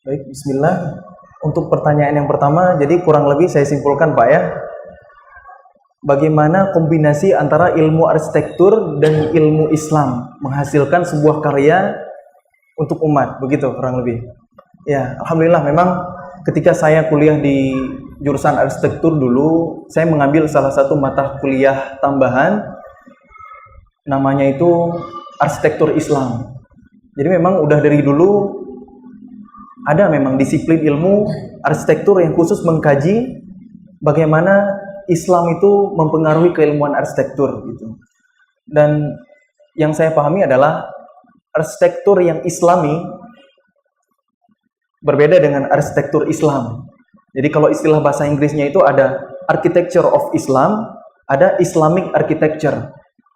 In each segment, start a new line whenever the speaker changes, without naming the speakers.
Baik, bismillah. Untuk pertanyaan yang pertama, jadi kurang lebih saya simpulkan Pak ya, bagaimana kombinasi antara ilmu arsitektur dan ilmu Islam menghasilkan sebuah karya untuk umat, begitu kurang lebih. Ya, alhamdulillah memang ketika saya kuliah di jurusan arsitektur dulu, saya mengambil salah satu mata kuliah tambahan, namanya itu arsitektur Islam. Jadi memang udah dari dulu ada memang disiplin ilmu arsitektur yang khusus mengkaji bagaimana Islam itu mempengaruhi keilmuan arsitektur gitu. Dan yang saya pahami adalah arsitektur yang Islami berbeda dengan arsitektur Islam. Jadi kalau istilah bahasa Inggrisnya itu ada architecture of Islam, ada Islamic architecture.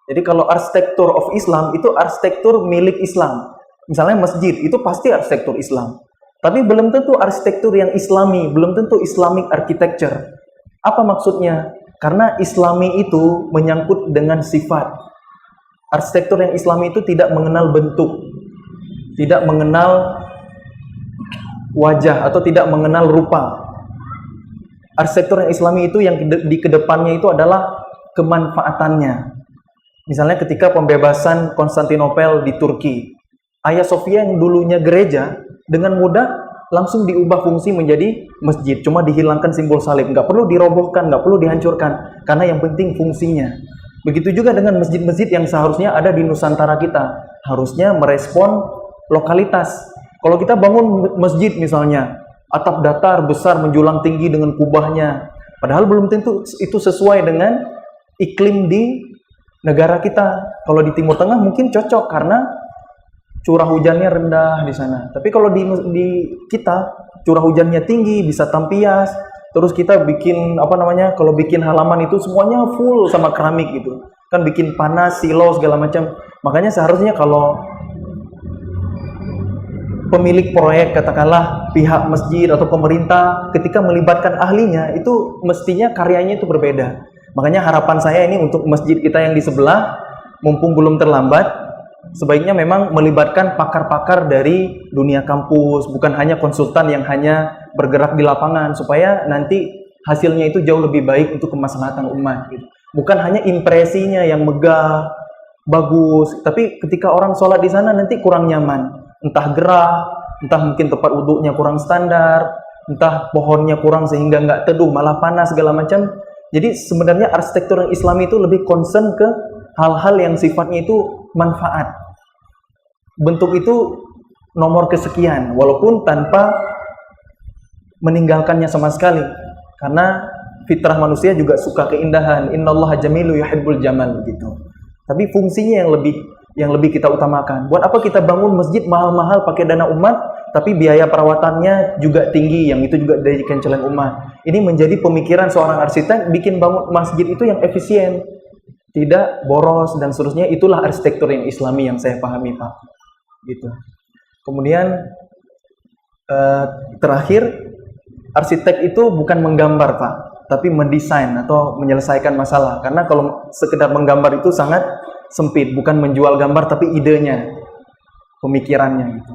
Jadi kalau arsitektur of Islam itu arsitektur milik Islam. Misalnya masjid itu pasti arsitektur Islam. Tapi belum tentu arsitektur yang Islami, belum tentu Islamic architecture. Apa maksudnya? Karena Islami itu menyangkut dengan sifat. Arsitektur yang Islami itu tidak mengenal bentuk, tidak mengenal wajah atau tidak mengenal rupa. Arsitektur yang Islami itu yang di kedepannya itu adalah kemanfaatannya. Misalnya ketika pembebasan Konstantinopel di Turki, Hagia Sophia yang dulunya gereja dengan mudah langsung diubah fungsi menjadi masjid. Cuma dihilangkan simbol salib. Nggak perlu dirobohkan, nggak perlu dihancurkan. Karena yang penting fungsinya. Begitu juga dengan masjid-masjid yang seharusnya ada di Nusantara kita. Harusnya merespon lokalitas. Kalau kita bangun masjid misalnya, atap datar besar menjulang tinggi dengan kubahnya. Padahal belum tentu itu sesuai dengan iklim di negara kita. Kalau di Timur Tengah mungkin cocok karena curah hujannya rendah di sana. Tapi kalau di kita curah hujannya tinggi, bisa tampias. Terus kita bikin kalau bikin halaman itu semuanya full sama keramik gitu. Kan bikin panas, silau segala macam. Makanya seharusnya kalau pemilik proyek katakanlah pihak masjid atau pemerintah ketika melibatkan ahlinya itu mestinya karyanya itu berbeda. Makanya harapan saya ini untuk masjid kita yang di sebelah, mumpung belum terlambat, sebaiknya memang melibatkan pakar-pakar dari dunia kampus, bukan hanya konsultan yang hanya bergerak di lapangan, supaya nanti hasilnya itu jauh lebih baik untuk kemaslahatan umat gitu. Bukan hanya impresinya yang megah, bagus, tapi ketika orang sholat di sana nanti kurang nyaman, entah gerah, entah mungkin tempat wudhunya kurang standar, entah pohonnya kurang sehingga nggak teduh, malah panas segala macam. Jadi sebenarnya arsitektur yang Islami itu lebih concern ke hal-hal yang sifatnya itu manfaat. Bentuk itu nomor kesekian, walaupun tanpa meninggalkannya sama sekali. Karena fitrah manusia juga suka keindahan. Innallaha jamilu yuhibbul jamal gitu. Tapi fungsinya yang lebih kita utamakan. Buat apa kita bangun masjid mahal-mahal pakai dana umat, tapi biaya perawatannya juga tinggi, yang itu juga dari kencelan umat. Ini menjadi pemikiran seorang arsitek, bikin bangun masjid itu yang efisien, tidak boros dan seterusnya. Itulah arsitektur yang Islami yang saya pahami Pak. Gitu. Kemudian terakhir, arsitek itu bukan menggambar Pak, tapi mendesain atau menyelesaikan masalah. Karena kalau sekedar menggambar itu sangat sempit, bukan menjual gambar tapi idenya, pemikirannya gitu.